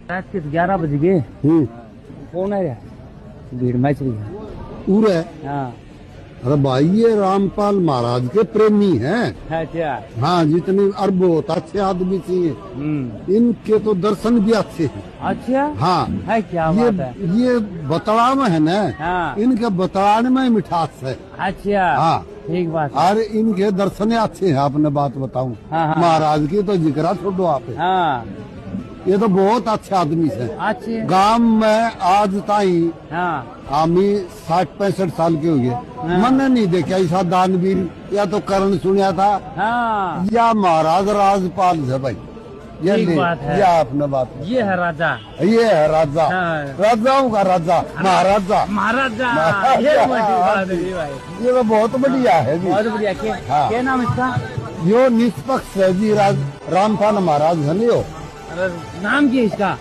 रात के 11 बज गए। कौन है यार? भीड़ मच रही है। उरे हाँ अरे भाई ये रामपाल महाराज के प्रेमी हैं। अच्छा। हाँ जितने और बहुत अच्छे आदमी चाहिए। इनके तो दर्शन भी अच्छे हैं। अच्छा हाँ है क्या ये बात है? ये बतड़ा में है ना। हाँ इनके बतड़ाने में मिठास है। अच्छा हाँ ठीक बात है। और इनके दर्शन अच्छे हैं। आपने बात बताऊं हाँ, हाँ। महाराज की तो जिक्र छोड़ो आप। हाँ ये तो बहुत अच्छे आदमी है। अच्छे। गांव में आज ताई हाँ आमी 60-65 साल के हो गए। मैंने नहीं देखा ऐसा दानवीर या तो करण सुनिया था हाँ या महाराज राजपाल है भाई। ये ठीक ले, बात है। ये आपने बात ये है राजा। ये है राजा। हाँ। राजाओं का राजा महाराजा। महाराजा महाराजा। ये बड़ी बात है भाई। ये तो बहुत बढ़िया है जी। बहुत बढ़िया। हाँ। क्या नाम इसका? यो निष्पक्ष है जी। रामपाल महाराज है यो। नाम क्या है इसका?